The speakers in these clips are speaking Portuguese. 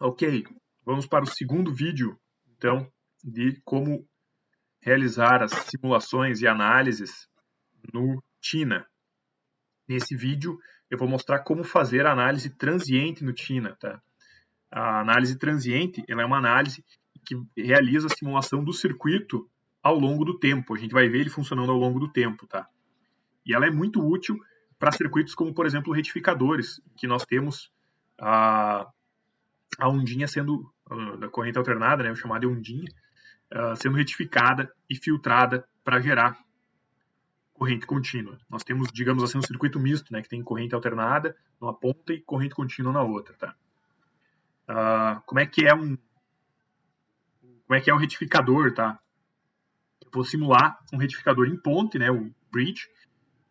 Ok, vamos para o segundo vídeo, então, de como realizar as simulações e análises no TINA. Nesse vídeo, eu vou mostrar como fazer a análise transiente no TINA. Tá? A análise transiente ela é uma análise que realiza a simulação do circuito ao longo do tempo. A gente vai ver ele funcionando ao longo do tempo. Tá? E ela é muito útil para circuitos como, por exemplo, retificadores, que nós temos a ondinha sendo, da corrente alternada, né, chamada ondinha, sendo retificada e filtrada para gerar corrente contínua. Nós temos, digamos assim, um circuito misto, né, que tem corrente alternada numa ponta e corrente contínua na outra. Tá? Como é que é um retificador? Tá? Eu vou simular um retificador em ponte, né, o bridge,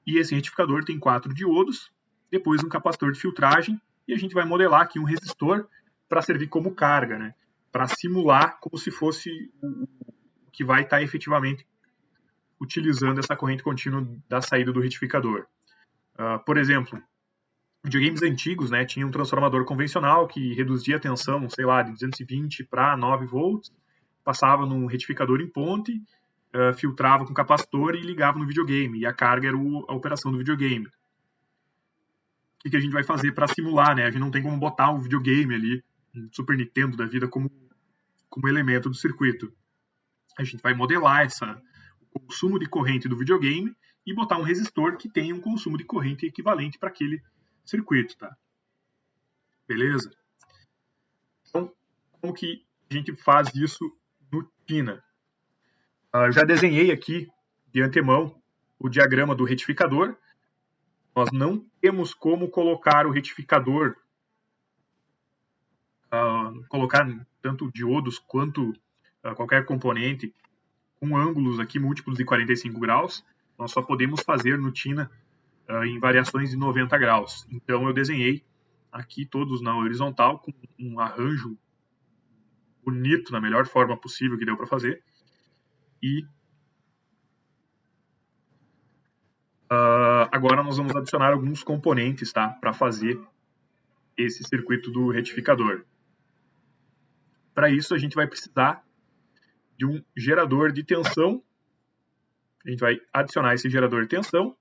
e esse retificador tem 4 diodos, depois um capacitor de filtragem, e a gente vai modelar aqui um resistor para servir como carga, né? Para simular como se fosse o que vai estar efetivamente utilizando essa corrente contínua da saída do retificador. Por exemplo, videogames antigos, né, tinha um transformador convencional que reduzia a tensão, sei lá, de 220 para 9 volts, passava num retificador em ponte, filtrava com capacitor e ligava no videogame, e a carga era a operação do videogame. O que a gente vai fazer para simular, né? A gente não tem como botar um videogame ali, um Super Nintendo da vida, como elemento do circuito. A gente vai modelar o consumo de corrente do videogame e botar um resistor que tenha um consumo de corrente equivalente para aquele circuito, tá? Beleza? Então, como que a gente faz isso no TINA? Já desenhei aqui, de antemão, o diagrama do retificador. Nós não temos como colocar o retificador, colocar tanto diodos quanto qualquer componente com ângulos aqui múltiplos de 45 graus. Nós só podemos fazer no TINA em variações de 90 graus. Então eu desenhei aqui todos na horizontal com um arranjo bonito, na melhor forma possível que deu para fazer. E agora nós vamos adicionar alguns componentes, tá, para fazer esse circuito do retificador. Para isso a gente vai precisar de um gerador de tensão. A gente vai adicionar esse gerador de tensão,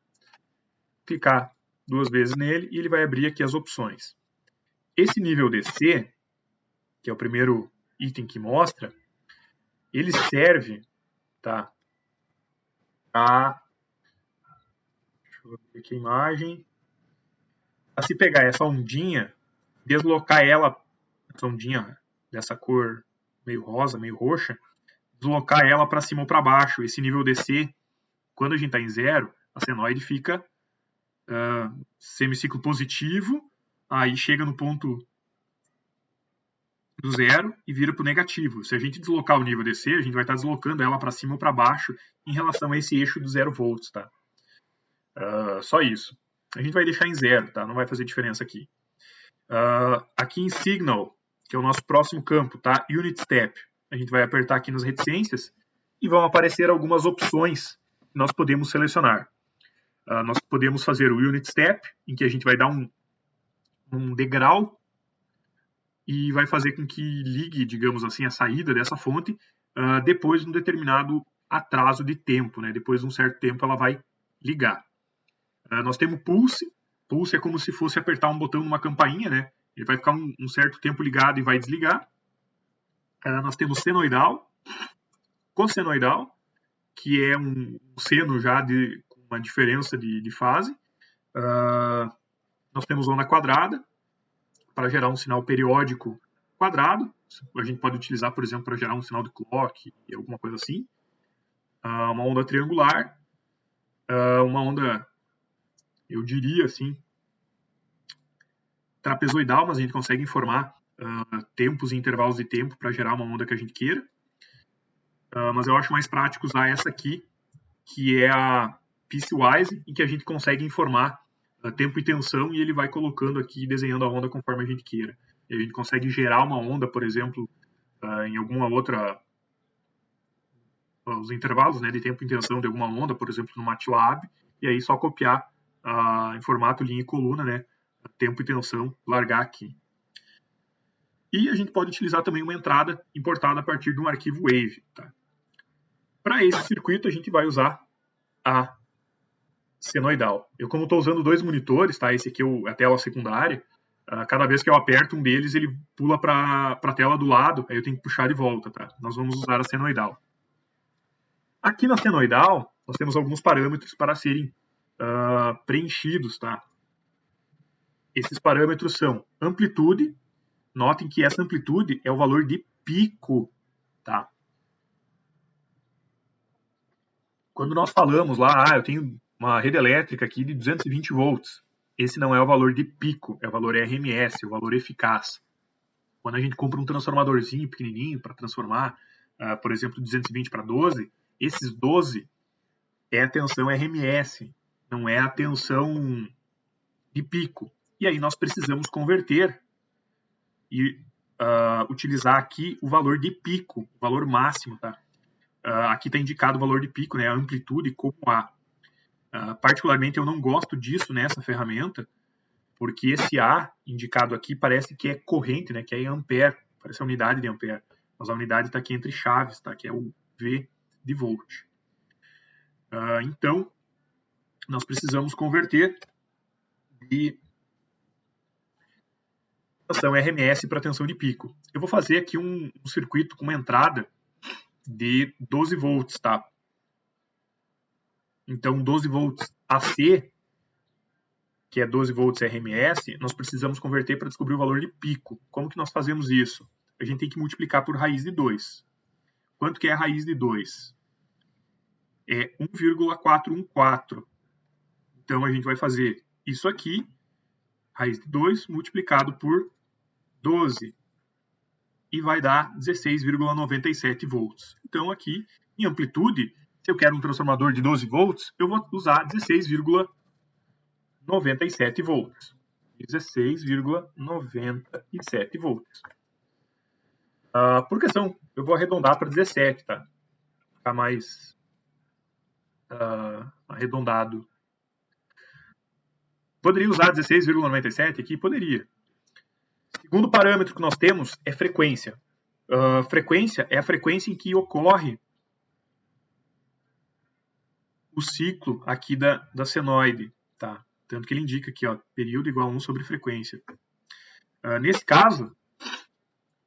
clicar 2 vezes nele e ele vai abrir aqui as opções. Esse nível DC, que é o primeiro item que mostra, ele serve, tá, deixa eu ver aqui a imagem, para se pegar essa ondinha, deslocar ela, essa ondinha dessa cor meio rosa, meio roxa, deslocar ela para cima ou para baixo. Esse nível DC, quando a gente está em zero, a senoide fica semiciclo positivo, aí chega no ponto do zero e vira para o negativo. Se a gente deslocar o nível DC, a gente vai estar deslocando ela para cima ou para baixo em relação a esse eixo de 0 volts, tá? Só isso. A gente vai deixar em zero, tá? Não vai fazer diferença aqui. Aqui em Signal, que é o nosso próximo campo, tá? Unit Step. A gente vai apertar aqui nas reticências e vão aparecer algumas opções que nós podemos selecionar. Nós podemos fazer o Unit Step, em que a gente vai dar um degrau e vai fazer com que ligue, digamos assim, a saída dessa fonte depois de um determinado atraso de tempo, né? Depois de um certo tempo ela vai ligar. Nós temos Pulse. Pulse é como se fosse apertar um botão numa campainha, né? Ele vai ficar um certo tempo ligado e vai desligar. Nós temos Senoidal, Cossenoidal, que é um seno já com uma diferença de fase. Nós temos Onda Quadrada, para gerar um sinal periódico quadrado. A gente pode utilizar, por exemplo, para gerar um sinal de clock e alguma coisa assim. Uma onda triangular, uma onda, eu diria assim, trapezoidal, mas a gente consegue informar tempos e intervalos de tempo para gerar uma onda que a gente queira. Mas eu acho mais prático usar essa aqui, que é a Piecewise, em que a gente consegue informar tempo e tensão, e ele vai colocando aqui, desenhando a onda conforme a gente queira. E a gente consegue gerar uma onda, por exemplo, em alguma outra... os intervalos, né, de tempo e tensão de alguma onda, por exemplo, no MATLAB, e aí só copiar em formato linha e coluna, né, tempo e tensão, largar aqui. E a gente pode utilizar também uma entrada importada a partir de um arquivo Wave. Tá? Para esse circuito, a gente vai usar a senoidal. Eu, como estou usando dois monitores, tá? Esse aqui é a tela secundária. Cada vez que eu aperto um deles, ele pula para a tela do lado, aí eu tenho que puxar de volta. Tá? Nós vamos usar a senoidal. Aqui na senoidal, nós temos alguns parâmetros para serem preenchidos. Tá? Esses parâmetros são amplitude. Notem que essa amplitude é o valor de pico. Tá? Quando nós falamos lá, eu tenho uma rede elétrica aqui de 220 volts. Esse não é o valor de pico, é o valor RMS, o valor eficaz. Quando a gente compra um transformadorzinho pequenininho para transformar, por exemplo, 220 para 12, esses 12 é a tensão RMS, não é a tensão de pico. E aí nós precisamos converter e utilizar aqui o valor de pico, o valor máximo, tá? Aqui está indicado o valor de pico, né, a amplitude como A. Particularmente eu não gosto disso nessa ferramenta, porque esse A indicado aqui parece que é corrente, né, que é em ampere, parece a unidade de ampere, mas a unidade está aqui entre chaves, tá, que é o V de volt. Então, nós precisamos converter de tensão RMS para tensão de pico. Eu vou fazer aqui um circuito com uma entrada de 12 volts, tá? Então, 12 volts AC, que é 12 volts RMS, nós precisamos converter para descobrir o valor de pico. Como que nós fazemos isso? A gente tem que multiplicar por raiz de 2. Quanto que é a raiz de 2? É 1,414. Então, a gente vai fazer isso aqui, raiz de 2, multiplicado por 12. E vai dar 16,97 volts. Então, aqui, em amplitude, se eu quero um transformador de 12 volts, eu vou usar 16,97 volts. 16,97 volts. Por questão, eu vou arredondar para 17, tá? Ficar mais arredondado. Poderia usar 16,97 aqui? Poderia. Segundo parâmetro que nós temos é frequência. Frequência é a frequência em que ocorre o ciclo aqui da senoide, tá? Tanto que ele indica aqui, ó, período igual a 1 sobre frequência. Nesse caso,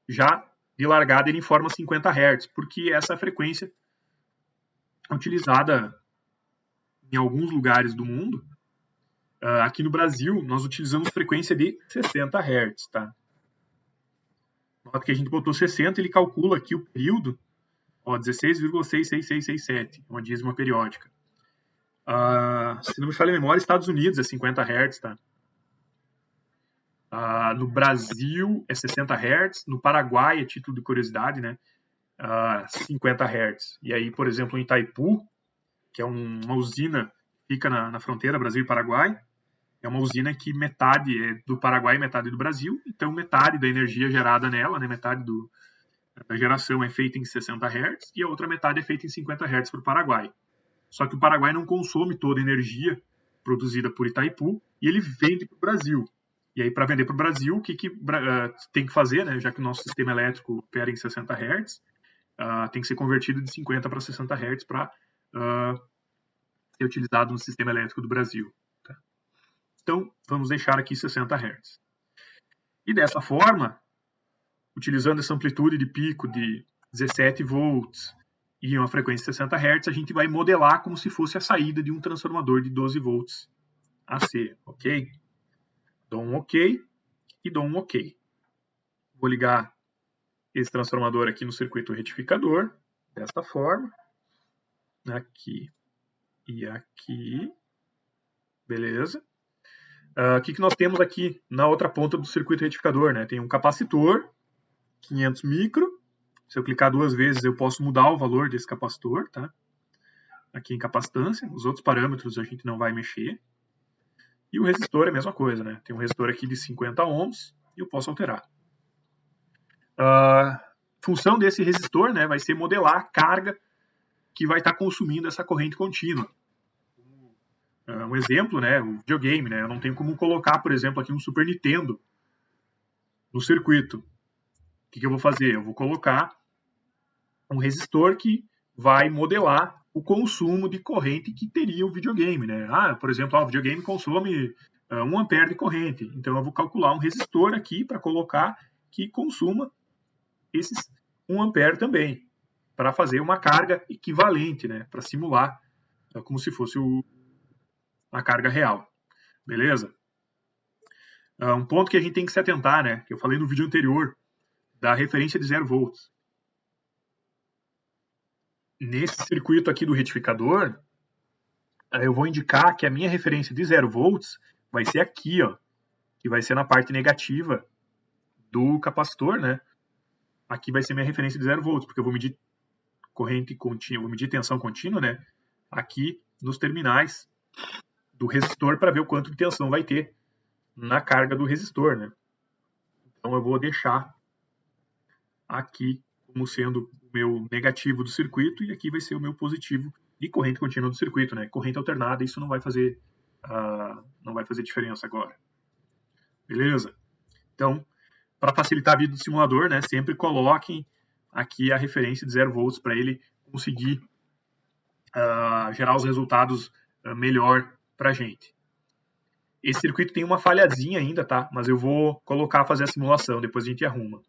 já de largada ele informa 50 Hz, porque essa é a frequência utilizada em alguns lugares do mundo. Aqui no Brasil, nós utilizamos frequência de 60 Hz, tá? Nota que a gente botou 60, ele calcula aqui o período, 16,66667, uma dízima periódica. Se não me falha a memória, Estados Unidos é 50 Hz, tá? No Brasil é 60 Hz, no Paraguai, a título de curiosidade, né, 50 Hz. E aí, por exemplo, em Itaipu, que é uma usina que fica na fronteira Brasil e Paraguai, é uma usina que metade é do Paraguai e metade do Brasil, então metade da energia gerada nela, né, metade da geração é feita em 60 Hz e a outra metade é feita em 50 Hz para o Paraguai. Só que o Paraguai não consome toda a energia produzida por Itaipu e ele vende para o Brasil. E aí, para vender para o Brasil, o que tem que fazer, né, já que o nosso sistema elétrico opera em 60 Hz, tem que ser convertido de 50 para 60 Hz para ser utilizado no sistema elétrico do Brasil. Tá? Então, vamos deixar aqui 60 Hz. E dessa forma, utilizando essa amplitude de pico de 17 volts e uma frequência de 60 Hz, a gente vai modelar como se fosse a saída de um transformador de 12 volts AC, ok? Dou um OK e dou um OK. Vou ligar esse transformador aqui no circuito retificador, desta forma. Aqui e aqui. Beleza. O que nós temos aqui na outra ponta do circuito retificador? Né? Tem um capacitor, 500 micro. Se eu clicar 2 vezes, eu posso mudar o valor desse capacitor. Tá? Aqui em capacitância. Os outros parâmetros a gente não vai mexer. E o resistor é a mesma coisa. Né? Tem um resistor aqui de 50 ohms e eu posso alterar. A função desse resistor, né, vai ser modelar a carga que vai estar consumindo essa corrente contínua. Um exemplo, né, o videogame, né, eu não tenho como colocar, por exemplo, aqui um Super Nintendo no circuito. que eu vou fazer? Eu vou colocar um resistor que vai modelar o consumo de corrente que teria o videogame, né? Por exemplo, o videogame consome 1 ampere de corrente. Então, eu vou calcular um resistor aqui para colocar que consuma esses 1 ampere também, para fazer uma carga equivalente, né? Para simular como se fosse a carga real. Beleza? Um ponto que a gente tem que se atentar, né? Que eu falei no vídeo anterior, da referência de 0 volts. Nesse circuito aqui do retificador, eu vou indicar que a minha referência de 0 volts vai ser aqui, ó, que vai ser na parte negativa do capacitor, né? Aqui vai ser minha referência de 0 volts, porque eu vou medir corrente contínua, vou medir tensão contínua, né? Aqui nos terminais do resistor para ver o quanto de tensão vai ter na carga do resistor, né? Então eu vou deixar aqui como sendo o meu negativo do circuito e aqui vai ser o meu positivo de corrente contínua do circuito, né? Corrente alternada, isso não vai fazer diferença agora. Beleza? Então, para facilitar a vida do simulador, né, sempre coloquem aqui a referência de 0 volts para ele conseguir gerar os resultados melhor para a gente. Esse circuito tem uma falhazinha ainda, tá? Mas eu vou colocar, fazer a simulação, depois a gente arruma,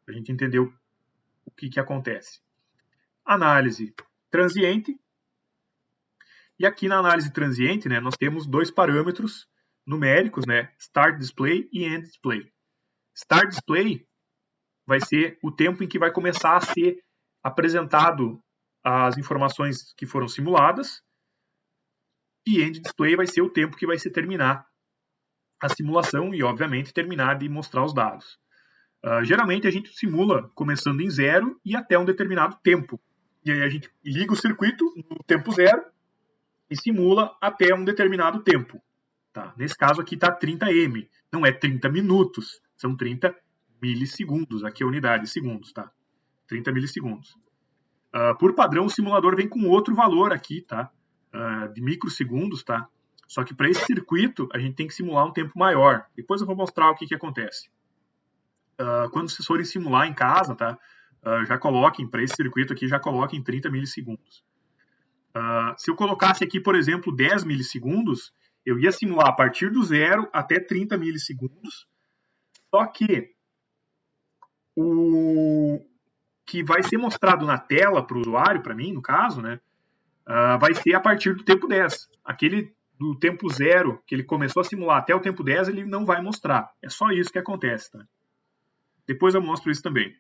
para a gente entender o que acontece. Análise transiente. E aqui na análise transiente, né, nós temos 2 parâmetros numéricos, né, Start Display e End Display. Start Display vai ser o tempo em que vai começar a ser apresentado as informações que foram simuladas, e End Display vai ser o tempo que vai se terminar a simulação e, obviamente, terminar de mostrar os dados. Geralmente a gente simula começando em 0 e até um determinado tempo. E aí a gente liga o circuito no tempo 0 e simula até um determinado tempo. Tá? Nesse caso aqui está 30M. Não é 30 minutos, são 30 milissegundos. Aqui é a unidade de segundos, tá? 30 milissegundos. Por padrão, o simulador vem com outro valor aqui, tá? De microsegundos, tá? Só que para esse circuito, a gente tem que simular um tempo maior. Depois eu vou mostrar o que acontece. Quando vocês forem simular em casa, tá? Já coloquem, para esse circuito aqui, já coloquem 30 milissegundos. Se eu colocasse aqui, por exemplo, 10 milissegundos, eu ia simular a partir do 0 até 30 milissegundos, só que o que vai ser mostrado na tela para o usuário, para mim, no caso, né, vai ser a partir do tempo 10. Aquele do tempo 0, que ele começou a simular até o tempo 10, ele não vai mostrar. É só isso que acontece, tá? Depois eu mostro isso também.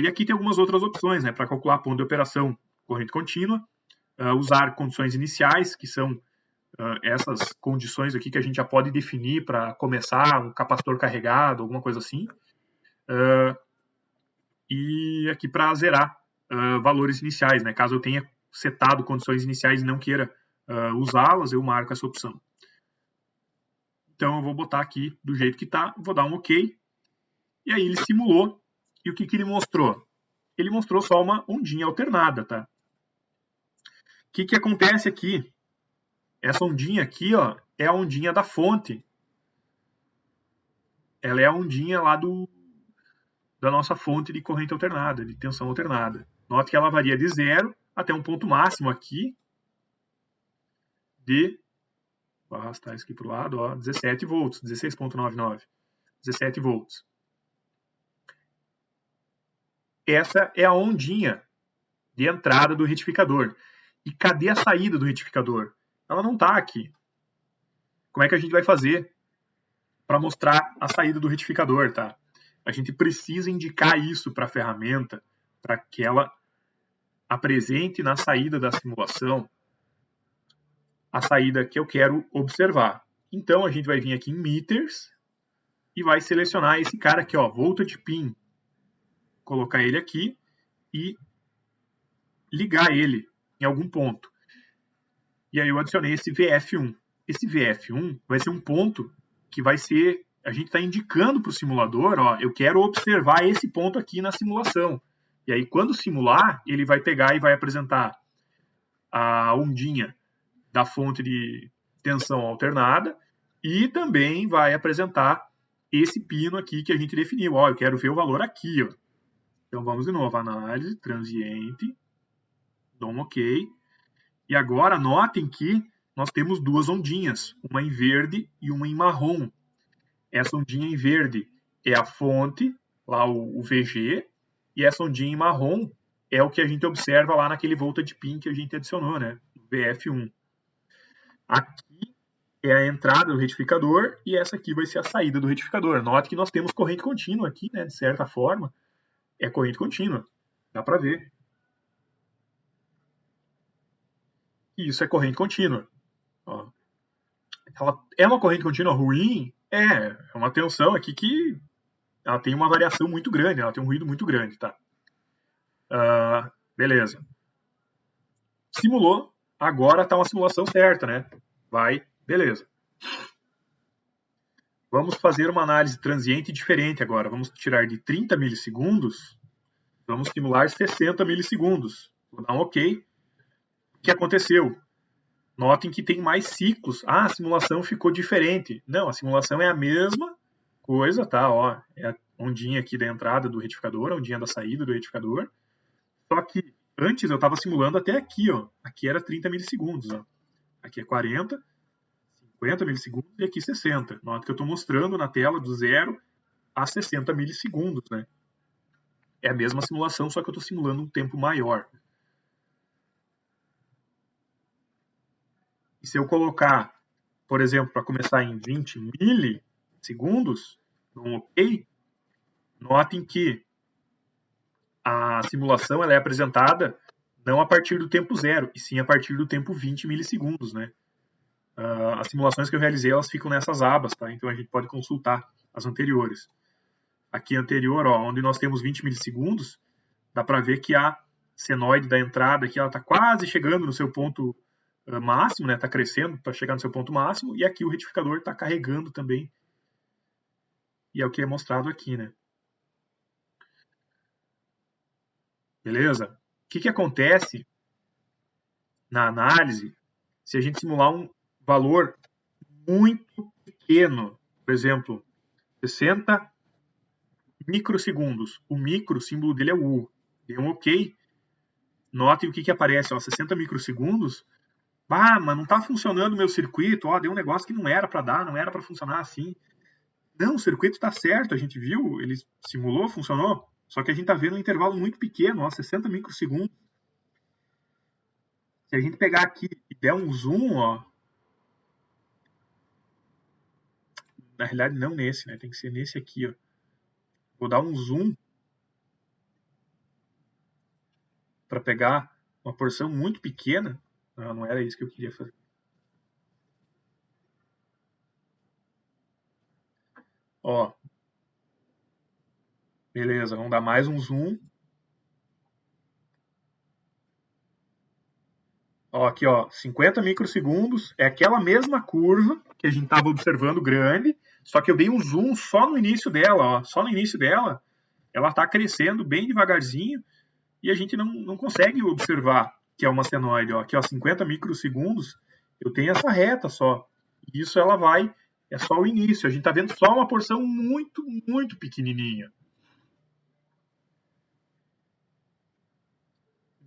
E aqui tem algumas outras opções, né, para calcular ponto de operação corrente contínua, usar condições iniciais, que são essas condições aqui que a gente já pode definir para começar um capacitor carregado, alguma coisa assim. E aqui para zerar valores iniciais, né? Caso eu tenha setado condições iniciais e não queira usá-las, eu marco essa opção. Então eu vou botar aqui do jeito que está, vou dar um OK. E aí ele simulou. E o que ele mostrou? Ele mostrou só uma ondinha alternada, tá? O que acontece aqui? Essa ondinha aqui, ó, é a ondinha da fonte. Ela é a ondinha lá da nossa fonte de corrente alternada, de tensão alternada. Note que ela varia de 0 até um ponto máximo aqui de, vou arrastar isso aqui para o lado, ó, 17 volts, 16,99, 17 volts. Essa é a ondinha de entrada do retificador. E cadê a saída do retificador? Ela não está aqui. Como é que a gente vai fazer para mostrar a saída do retificador, tá? A gente precisa indicar isso para a ferramenta, para que ela apresente na saída da simulação a saída que eu quero observar. Então, a gente vai vir aqui em Meters e vai selecionar esse cara aqui, ó, Voltage Pin. Colocar ele aqui e ligar ele em algum ponto. E aí eu adicionei esse VF1. Esse VF1 vai ser um ponto que vai ser... A gente está indicando para o simulador, ó, eu quero observar esse ponto aqui na simulação. E aí, quando simular, ele vai pegar e vai apresentar a ondinha da fonte de tensão alternada e também vai apresentar esse pino aqui que a gente definiu. Ó, eu quero ver o valor aqui, ó. Então vamos de novo, análise transiente, dou um OK. E agora notem que nós temos duas ondinhas, uma em verde e uma em marrom. Essa ondinha em verde é a fonte, lá o VG, e essa ondinha em marrom é o que a gente observa lá naquele voltage pin que a gente adicionou, né? VF1. Aqui é a entrada do retificador e essa aqui vai ser a saída do retificador. Note que nós temos corrente contínua aqui, né? De certa forma, é corrente contínua. Dá para ver. E isso é corrente contínua. Ó. Ela é uma corrente contínua ruim? É uma tensão aqui que ela tem uma variação muito grande, ela tem um ruído muito grande, tá? Beleza. Simulou, agora está uma simulação certa, né? Vai, beleza. Vamos fazer uma análise transiente diferente agora. Vamos tirar de 30 milissegundos, vamos simular 60 milissegundos. Vou dar um OK. O que aconteceu? Notem que tem mais ciclos. Ah, a simulação ficou diferente. Não, a simulação é a mesma coisa, tá? Ó, é a ondinha aqui da entrada do retificador, a ondinha da saída do retificador. Só que antes eu estava simulando até aqui, ó. Aqui era 30 milissegundos, ó. Aqui é 40, 50 milissegundos e aqui 60. Nota que eu estou mostrando na tela do 0 a 60 milissegundos, né? É a mesma simulação, só que eu estou simulando um tempo maior. E se eu colocar, por exemplo, para começar em 20 milissegundos, um OK, notem que a simulação ela é apresentada não a partir do tempo 0, e sim a partir do tempo 20 milissegundos, né? As simulações que eu realizei, elas ficam nessas abas, tá? Então a gente pode consultar as anteriores. Aqui anterior, ó, onde nós temos 20 milissegundos, dá para ver que a senoide da entrada aqui, ela está quase chegando no seu ponto máximo, né? Está crescendo para chegar no seu ponto máximo, e aqui o retificador está carregando também. E é o que é mostrado aqui, né? Beleza? O que acontece na análise se a gente simular um valor muito pequeno, por exemplo, 60 microsegundos. O micro, o símbolo dele é o U. Deu um OK. Notem o que aparece, ó, 60 microsegundos. Ah, mas não está funcionando o meu circuito. Ó, deu um negócio que não era para dar, não era para funcionar assim. Não, o circuito está certo, a gente viu, ele simulou, funcionou. Só que a gente está vendo um intervalo muito pequeno, ó, 60 microsegundos. Se a gente pegar aqui e der um zoom, ó, na realidade não nesse, né? Tem que ser nesse aqui, ó. Vou dar um zoom para pegar uma porção muito pequena. Não era isso que eu queria fazer. Ó, beleza, vamos dar mais um zoom. Ó, aqui, ó, 50 microsegundos, é aquela mesma curva que a gente estava observando grande, só que eu dei um zoom só no início dela, ó, só no início dela, ela está crescendo bem devagarzinho e a gente não consegue observar que é uma senoide, ó, aqui, ó, 50 microsegundos, eu tenho essa reta só, isso ela vai, é só o início, a gente está vendo só uma porção muito, muito pequenininha.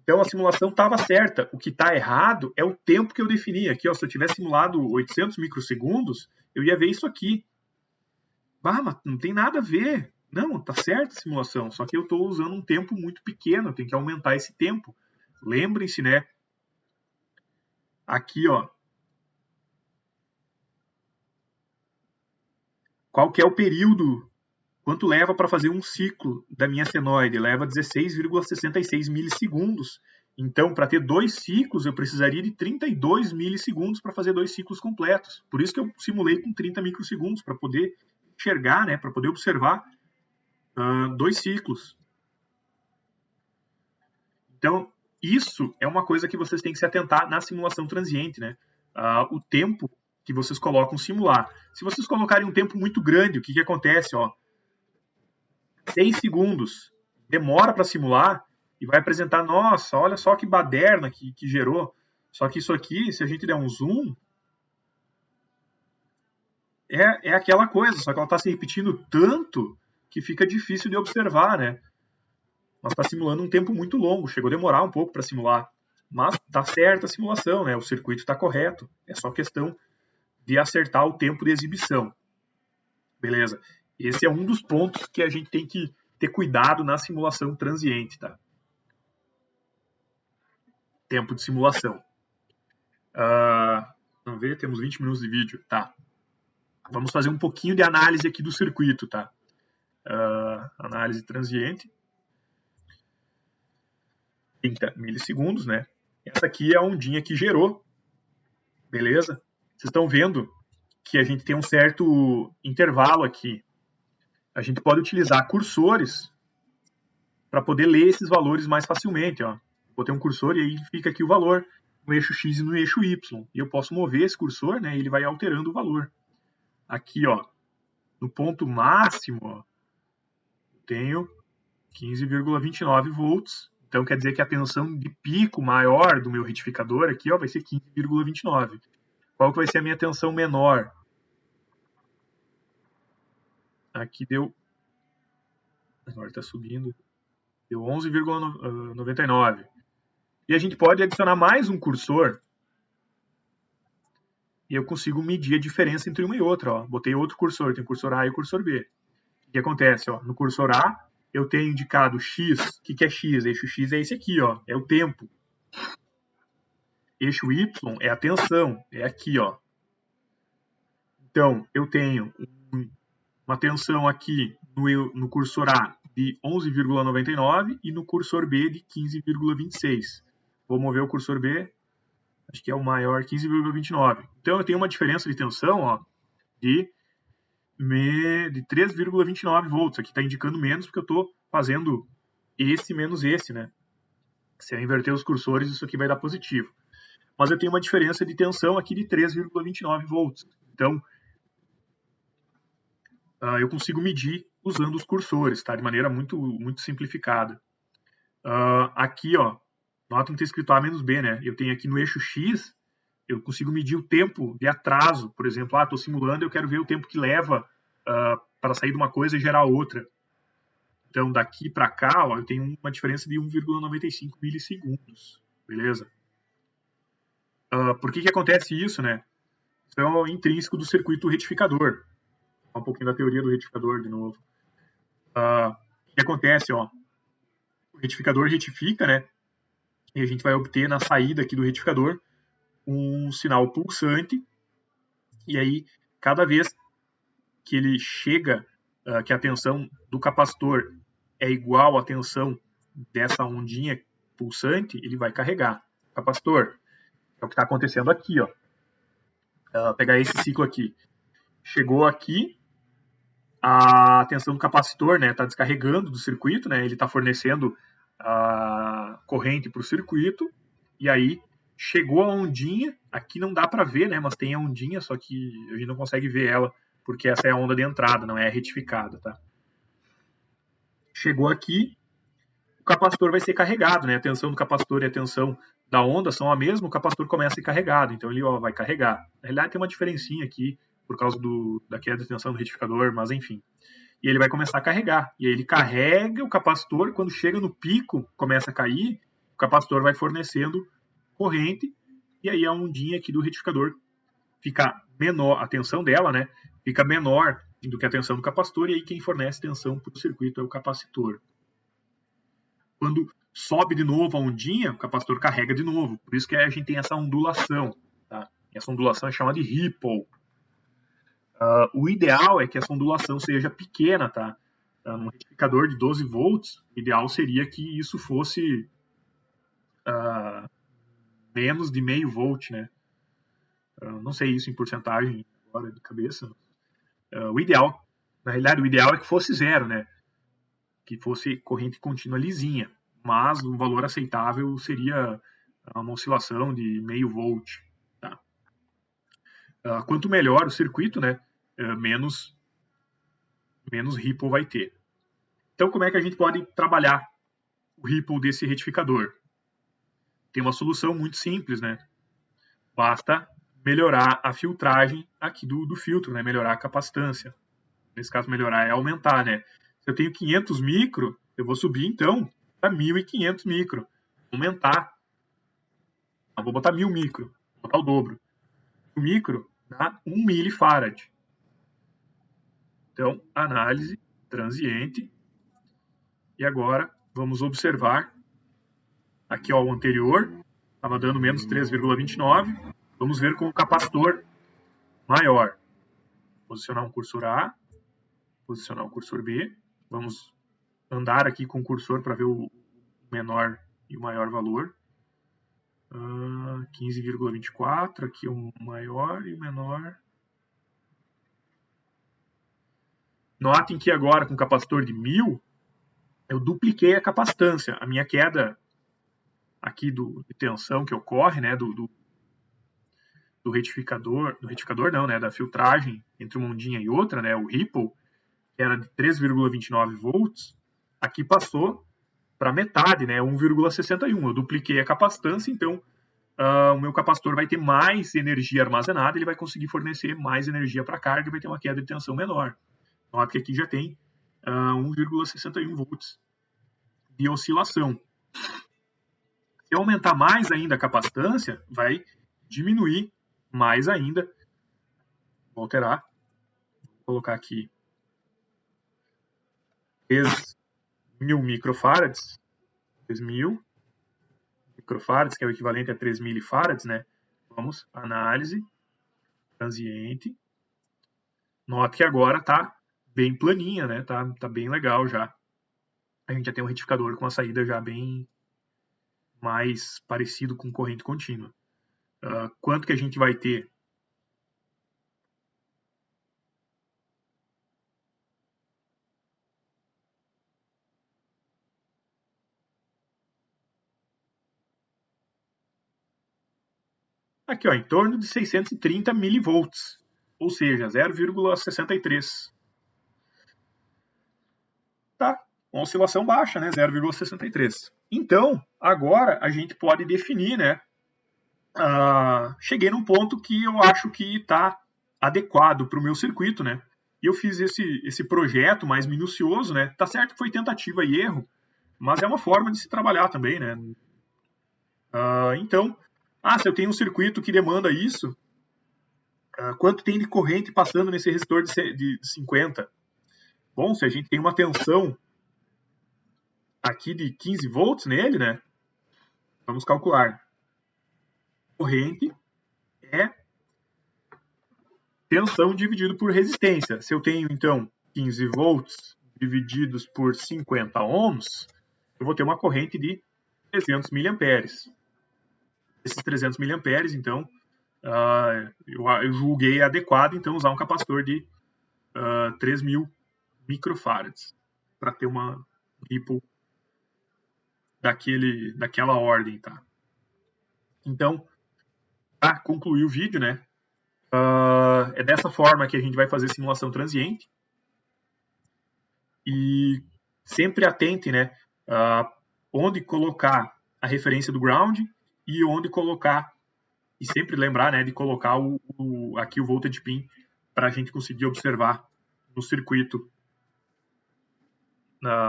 Então a simulação estava certa. O que está errado é o tempo que eu defini. Aqui, ó, se eu tivesse simulado 800 microsegundos, eu ia ver isso aqui. Ah, mas não tem nada a ver. Não, está certa a simulação, só que eu estou usando um tempo muito pequeno, eu tenho que aumentar esse tempo. Lembrem-se, né? Aqui, ó. Qual que é o período? Quanto leva para fazer um ciclo da minha senoide? Leva 16,66 milissegundos. Então, para ter 2 ciclos, eu precisaria de 32 milissegundos para fazer 2 ciclos completos. Por isso que eu simulei com 30 microsegundos, para poder enxergar, né, para poder observar 2 ciclos. Então, isso é uma coisa que vocês têm que se atentar na simulação transiente, né? O tempo que vocês colocam simular. Se vocês colocarem um tempo muito grande, o que acontece? Ó, 6 segundos demora para simular e vai apresentar, nossa, olha só que baderna que gerou. Só que isso aqui, se a gente der um zoom, é aquela coisa, só que ela está se repetindo tanto que fica difícil de observar, né? Mas está simulando um tempo muito longo, chegou a demorar um pouco para simular. Mas está certa a simulação, né? O circuito está correto. É só questão de acertar o tempo de exibição. Beleza? Esse é um dos pontos que a gente tem que ter cuidado na simulação transiente, tá? Tempo de simulação. Vamos ver, temos 20 minutos de vídeo, tá? Vamos fazer um pouquinho de análise aqui do circuito, tá? Análise transiente. 30 milissegundos, né? Essa aqui é a ondinha que gerou, beleza? Vocês estão vendo que a gente tem um certo intervalo aqui. A gente pode utilizar cursores para poder ler esses valores mais facilmente, ó. Botei um cursor e aí fica aqui o valor no eixo X e no eixo Y. E eu posso mover esse cursor, né? E ele vai alterando o valor. Aqui, ó, no ponto máximo, ó, tenho 15,29 volts. Então quer dizer que a tensão de pico maior do meu retificador aqui, ó, vai ser 15,29. Qual que vai ser a minha tensão menor? Aqui deu... Agora está subindo. Deu 11,99. E a gente pode adicionar mais um cursor e eu consigo medir a diferença entre uma e outra. Ó. Botei outro cursor, tem o cursor A e o cursor B. O que acontece? Ó? No cursor A, eu tenho indicado X. O que é X? Eixo X é esse aqui, ó, é o tempo. Eixo Y é a tensão, é aqui, ó. Então, eu tenho uma tensão aqui no cursor A de 11,99 e no cursor B de 15,26. Vou mover o cursor B, acho que é o maior, 15,29. Então, eu tenho uma diferença de tensão, ó, de 3,29 volts. Aqui está indicando menos porque eu estou fazendo esse menos esse, né? Se eu inverter os cursores, isso aqui vai dar positivo. Mas eu tenho uma diferença de tensão aqui de 3,29 volts. Então, eu consigo medir usando os cursores, tá? De maneira muito, muito simplificada. Aqui, ó, notem que está escrito A menos B, né? Eu tenho aqui no eixo X, eu consigo medir o tempo de atraso. Por exemplo, estou simulando, eu quero ver o tempo que leva para sair de uma coisa e gerar outra. Então, daqui para cá, ó, eu tenho uma diferença de 1,95 milissegundos. Beleza? Por que acontece isso, né? Isso é o intrínseco do circuito retificador. Um pouquinho da teoria do retificador de novo. O que acontece, ó? O retificador retifica, né? E a gente vai obter na saída aqui do retificador um sinal pulsante. E aí, cada vez que ele chega, que a tensão do capacitor é igual à tensão dessa ondinha pulsante, ele vai carregar o capacitor. É o que está acontecendo aqui, ó. Pegar esse ciclo aqui. Chegou aqui, a tensão do capacitor, né, está descarregando do circuito, né, ele está fornecendo a corrente para o circuito, e aí chegou a ondinha, aqui não dá para ver, né, mas tem a ondinha, só que a gente não consegue ver ela, porque essa é a onda de entrada, não é a retificada, tá? Chegou aqui, o capacitor vai ser carregado, né, a tensão do capacitor e a tensão da onda são a mesma, o capacitor começa a ser carregado, então ele vai carregar. Na realidade tem uma diferencinha aqui, por causa da queda de tensão do retificador, mas enfim. E ele vai começar a carregar. E aí ele carrega o capacitor, quando chega no pico, começa a cair, o capacitor vai fornecendo corrente, e aí a ondinha aqui do retificador fica menor, a tensão dela, né, fica menor do que a tensão do capacitor, e aí quem fornece tensão para o circuito é o capacitor. Quando sobe de novo a ondinha, o capacitor carrega de novo. Por isso que a gente tem essa ondulação. Tá? Essa ondulação é chamada de ripple. O ideal é que essa ondulação seja pequena, tá? Num retificador de 12 volts, o ideal seria que isso fosse menos de meio volt, né? Não sei isso em porcentagem agora de cabeça. O ideal, na realidade, o ideal é que fosse zero, né? Que fosse corrente contínua lisinha. Mas um valor aceitável seria uma oscilação de meio volt. Tá? Quanto melhor o circuito, né? Menos ripple vai ter. Então, como é que a gente pode trabalhar o ripple desse retificador? Tem uma solução muito simples, né? Basta melhorar a filtragem aqui do filtro, né? Melhorar a capacitância. Nesse caso, melhorar é aumentar, né? Se eu tenho 500 micro, eu vou subir, então, para 1.500 micro. Aumentar. Eu vou botar 1.000 micro. Vou botar o dobro. O micro dá 1 milifarad. Então, análise transiente. E agora, vamos observar. Aqui, ó, o anterior estava dando menos 3,29. Vamos ver com o capacitor maior. Posicionar um cursor A. Posicionar um cursor B. Vamos andar aqui com o cursor para ver o menor e o maior valor. 15,24, aqui o maior e o menor. Notem que agora com o capacitor de 1.000, eu dupliquei a capacitância. A minha queda aqui de tensão que ocorre, né, do retificador não, né, da filtragem entre uma ondinha e outra, né, o ripple, que era de 3,29 volts, aqui passou para metade, né, 1,61. Eu dupliquei a capacitância, então o meu capacitor vai ter mais energia armazenada, ele vai conseguir fornecer mais energia para a carga e vai ter uma queda de tensão menor. Note que aqui já tem 1,61 volts de oscilação. Se eu aumentar mais ainda a capacitância, vai diminuir mais ainda. Vou alterar. Vou colocar aqui 3.000 microfarads. 3.000 microfarads, que é o equivalente a 3 milifarads, né? Vamos, análise, transiente. Note que agora está bem planinha, né? Tá bem legal já. A gente já tem um retificador com a saída já bem mais parecido com corrente contínua. Quanto que a gente vai ter? Aqui, ó, em torno de 630 milivolts, ou seja, 0,63. Tá, uma oscilação baixa, né, 0,63. Então, agora a gente pode definir, né, cheguei num ponto que eu acho que está adequado para o meu circuito, né, e eu fiz esse projeto mais minucioso, né, tá certo que foi tentativa e erro, mas é uma forma de se trabalhar também, né. Então, se eu tenho um circuito que demanda isso, quanto tem de corrente passando nesse resistor de 50? Bom, se a gente tem uma tensão aqui de 15 volts nele, né? Vamos calcular. Corrente é tensão dividido por resistência. Se eu tenho, então, 15 volts divididos por 50 ohms, eu vou ter uma corrente de 300 miliamperes. Esses 300 miliamperes, então, eu julguei adequado, então, usar um capacitor de 3.000 microfarads para ter uma ripple daquela ordem, tá? Então, para concluir o vídeo, né? É dessa forma que a gente vai fazer simulação transiente. E sempre atente, né? Onde colocar a referência do ground e onde colocar, e sempre lembrar, né, de colocar aqui o voltage pin para a gente conseguir observar no circuito,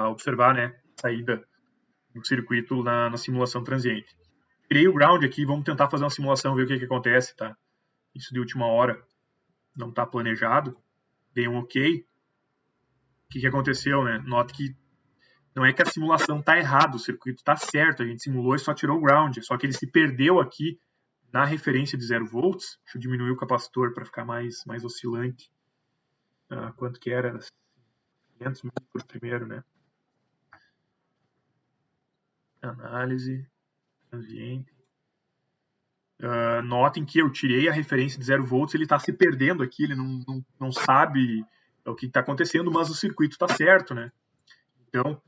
observar, né, a saída do circuito na simulação transiente. Criei o ground aqui, vamos tentar fazer uma simulação, ver o que acontece, tá? Isso de última hora, não está planejado, dei um ok. O que aconteceu, né? Note que não é que a simulação está errada, o circuito está certo, a gente simulou e só tirou o ground, só que ele se perdeu aqui na referência de 0 volts. Deixa eu diminuir o capacitor para ficar mais oscilante. Quanto que era? 500 micros primeiro, né? Análise, transiente. Notem que eu tirei a referência de 0 volts, ele está se perdendo aqui, ele não sabe o que está acontecendo, mas o circuito está certo, né? Então,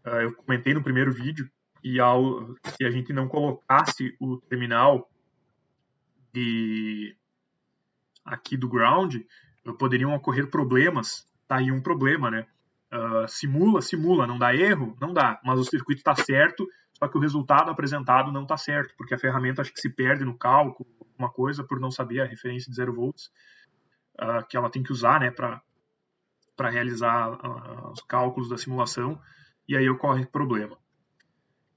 eu comentei no primeiro vídeo, e se a gente não colocasse o terminal aqui do ground, poderiam ocorrer problemas. Tá aí um problema, né? simula, não dá erro? Não dá, mas o circuito está certo, só que o resultado apresentado não está certo, porque a ferramenta acho que se perde no cálculo, uma coisa, por não saber a referência de 0 volts, que ela tem que usar, né, para realizar os cálculos da simulação, e aí ocorre problema.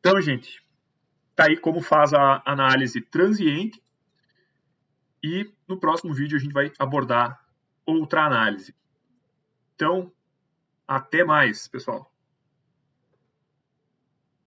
Então, gente, tá aí como faz a análise transiente, e no próximo vídeo a gente vai abordar outra análise. Então, até mais, pessoal.